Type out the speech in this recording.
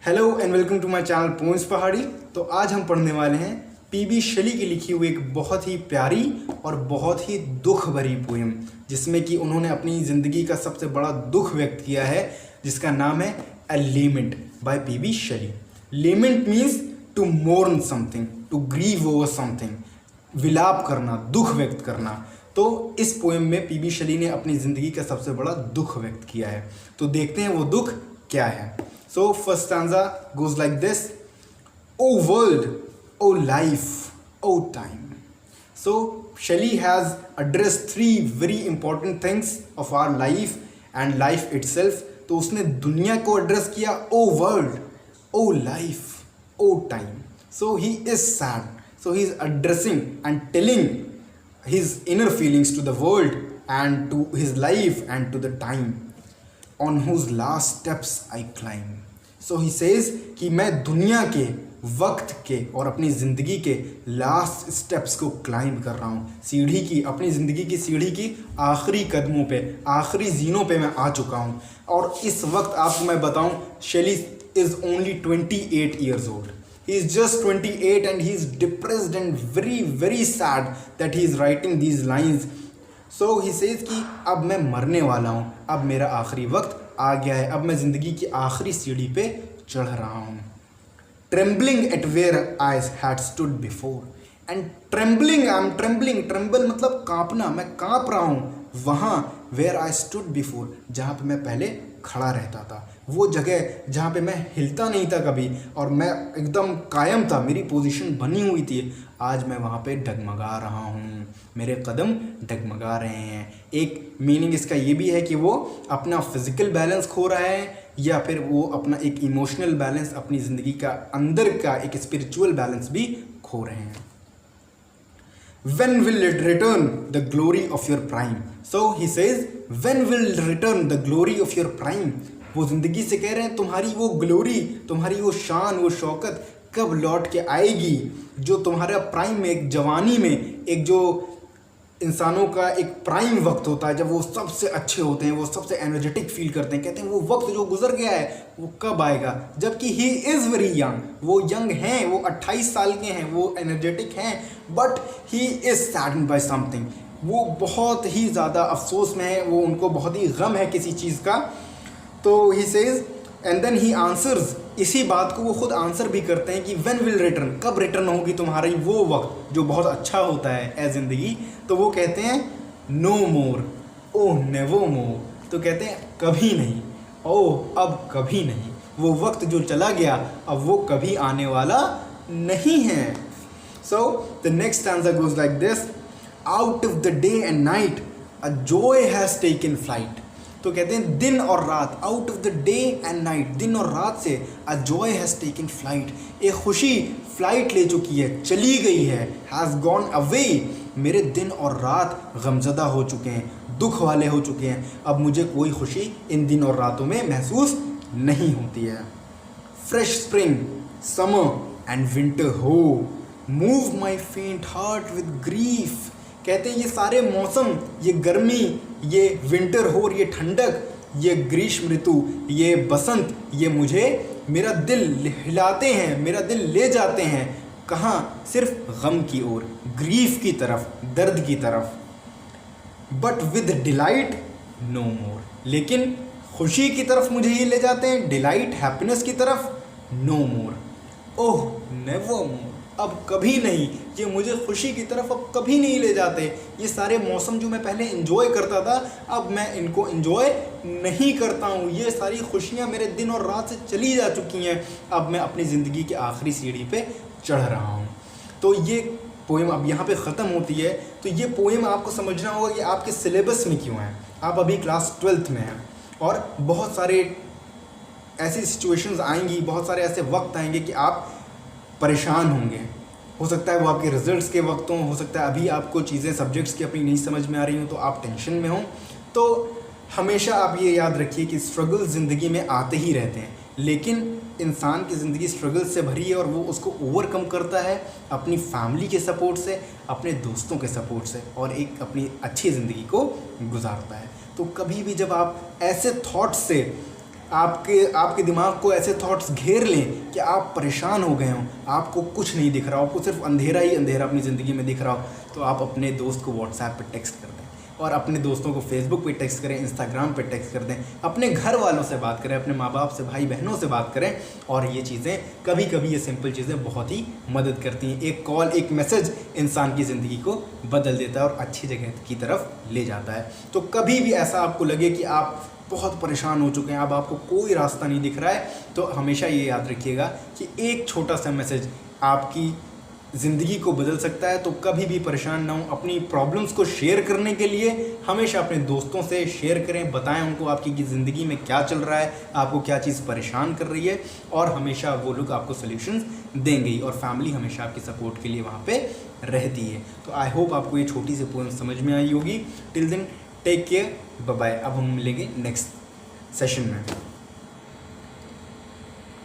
Hello and welcome to my channel poems Pahadi. तो आज हम पढ़ने वाले हैं पीबी शैली की लिखी हुई एक बहुत ही प्यारी और बहुत ही दुख भरी पोएम, जिसमें कि उन्होंने अपनी ज़िंदगी का सबसे बड़ा दुख व्यक्त किया है, जिसका नाम है ए लेमेंट by PB Shelley. Lament means to mourn something, to grieve over something, विलाप करना, दुख व्यक्त करना। तो इस पोएम में पीबी शैली ने अपनी ज़िंदगी का सबसे बड़ा दुख व्यक्त किया है। तो देखते हैं वो दुख क्या है। So first stanza goes like this: "O world, O life, O time." So Shelley has addressed three very important things of our life and life itself. तो उसने दुनिया को एड्रेस किया, O world, O life, O time. So he is sad. So he is addressing and telling his inner feelings to the world and to his life and to the time on whose last steps I climb. So he says कि मैं दुनिया के, वक्त के और अपनी ज़िंदगी के लास्ट स्टेप्स को क्लाइंब कर रहा हूँ। सीढ़ी की, अपनी ज़िंदगी की सीढ़ी की आखिरी कदमों पे, आखिरी जीनों पे मैं आ चुका हूँ। और इस वक्त आपको मैं बताऊँ, शेली is only 28 years old. He is just 28 and he is depressed and very sad that he is writing these lines. So he says कि अब मैं मरने वाला हूँ, अब मेरा आखिरी वक्त आ गया है, अब मैं ज़िंदगी की आखिरी सीढ़ी पे चढ़ रहा हूँ। Trembling at where I had stood before. And trembling, I am trembling. Tremble मतलब कांपना, मैं कांप रहा हूँ वहाँ where I stood before, जहाँ पे मैं पहले खड़ा रहता था। वो जगह जहाँ पे मैं हिलता नहीं था कभी और मैं एकदम कायम था, मेरी पोजीशन बनी हुई थी, आज मैं वहाँ पे डगमगा रहा हूँ, मेरे कदम डगमगा रहे हैं। एक मीनिंग इसका ये भी है कि वो अपना फिजिकल बैलेंस खो रहा है या फिर वो अपना एक इमोशनल बैलेंस, अपनी ज़िंदगी का अंदर का एक स्पिरिचुअल बैलेंस भी खो रहे हैं। When will it return the glory of your prime? So he says, when will return the glory of your prime? वो ज़िंदगी से कह रहे हैं तुम्हारी वो ग्लोरी, तुम्हारी वो शान, वो शौकत कब लौट के आएगी, जो तुम्हारा प्राइम में, एक जवानी में, एक जो इंसानों का एक प्राइम वक्त होता है, जब वो सबसे अच्छे होते हैं, वो सबसे एनर्जेटिक फील करते हैं, कहते हैं वो वक्त जो गुजर गया है वो कब आएगा। जबकि ही इज़ वेरी यंग, वो यंग हैं, वो 28 साल के हैं, वो एनर्जेटिक हैं, but he is saddened by something, वो बहुत ही ज़्यादा अफसोस में है, वो उनको बहुत ही गम है किसी चीज़ का। तो he says and then he answers, इसी बात को वो खुद आंसर भी करते हैं कि व्हेन विल रिटर्न, कब रिटर्न होगी तुम्हारी वो वक्त जो बहुत अच्छा होता है ए ज़िंदगी। तो वो कहते हैं नो मोर, ओह नेवर मोर, तो कहते हैं कभी नहीं, ओह अब कभी नहीं, वो वक्त जो चला गया अब वो कभी आने वाला नहीं है। So the next stanza goes like this: out of the day and night a joy has taken flight. तो कहते हैं दिन और रात, out of the day and night, दिन और रात से a joy has taken flight, एक खुशी फ्लाइट ले चुकी है, चली गई है, हैज़ गॉन अवे, मेरे दिन और रात गमज़दा हो चुके हैं, दुख वाले हो चुके हैं, अब मुझे कोई खुशी इन दिन और रातों में महसूस नहीं होती है। Fresh spring, summer and winter हो, मूव माई फेंट हार्ट विद ग्रीफ। कहते हैं ये सारे मौसम, ये गर्मी, ये विंटर हो और ये ठंडक, ये ग्रीष्म ऋतु, ये बसंत, ये मुझे, मेरा दिल हिलाते हैं, मेरा दिल ले जाते हैं कहाँ, सिर्फ गम की ओर, ग्रीफ की तरफ, दर्द की तरफ। बट विद डिलाइट नो मोर, लेकिन खुशी की तरफ मुझे ये ले जाते हैं, डिलाइट, हैप्पीनेस की तरफ, नो मोर, ओह नेवर मोर, अब कभी नहीं, ये मुझे खुशी की तरफ अब कभी नहीं ले जाते। ये सारे मौसम जो मैं पहले एंजॉय करता था, अब मैं इनको एंजॉय नहीं करता हूँ, ये सारी खुशियाँ मेरे दिन और रात से चली जा चुकी हैं, अब मैं अपनी ज़िंदगी की आखिरी सीढ़ी पे चढ़ रहा हूँ। तो ये पोएम अब यहाँ पे ख़त्म होती है। तो ये पोएम आपको समझना होगा कि आपके सिलेबस में क्यों है। आप अभी क्लास 12th में हैं और बहुत सारे ऐसी सिचुएशंस आएंगी, बहुत सारे ऐसे वक्त आएंगे कि आप परेशान होंगे। हो सकता है वो आपके रिजल्ट्स के वक्त हों, हो सकता है अभी आपको चीज़ें सब्जेक्ट्स की अपनी नहीं समझ में आ रही हों तो आप टेंशन में हों। तो हमेशा आप ये याद रखिए कि स्ट्रगल ज़िंदगी में आते ही रहते हैं, लेकिन इंसान की ज़िंदगी स्ट्रगल से भरी है और वो उसको ओवरकम करता है अपनी फैमिली के सपोर्ट से, अपने दोस्तों के सपोर्ट से, और एक अपनी अच्छी ज़िंदगी को गुजारता है। तो कभी भी जब आप ऐसे थॉट्स से आपके दिमाग को ऐसे थॉट्स घेर लें कि आप परेशान हो गए हों, आपको कुछ नहीं दिख रहा हो, आपको सिर्फ अंधेरा ही अंधेरा अपनी ज़िंदगी में दिख रहा हो, तो आप अपने दोस्त को व्हाट्सएप पे टेक्स्ट कर दें और अपने दोस्तों को फेसबुक पे टेक्स्ट करें, इंस्टाग्राम पे टेक्स्ट कर दें, अपने घर वालों से बात करें, अपने माँ बाप से, भाई बहनों से बात करें। और ये चीज़ें कभी कभी, ये सिंपल चीज़ें बहुत ही मदद करती हैं। एक कॉल, एक मैसेज इंसान की ज़िंदगी को बदल देता है और अच्छी जगह की तरफ ले जाता है। तो कभी भी ऐसा आपको लगे कि आप बहुत परेशान हो चुके हैं, अब आपको कोई रास्ता नहीं दिख रहा है, तो हमेशा ये याद रखिएगा कि एक छोटा सा मैसेज आपकी ज़िंदगी को बदल सकता है। तो कभी भी परेशान ना हो। अपनी प्रॉब्लम्स को शेयर करने के लिए हमेशा अपने दोस्तों से शेयर करें, बताएं उनको आपकी ज़िंदगी में क्या चल रहा है, आपको क्या चीज़ परेशान कर रही है, और हमेशा वो लोग आपको सॉल्यूशंस देंगे ही। और फैमिली हमेशा आपकी सपोर्ट के लिए वहाँ पे रहती है। तो आई होप आपको ये छोटी सी पोएम समझ में आई होगी। Till then take care, bye bye. अब हम मिलेंगे नेक्स्ट सेशन में।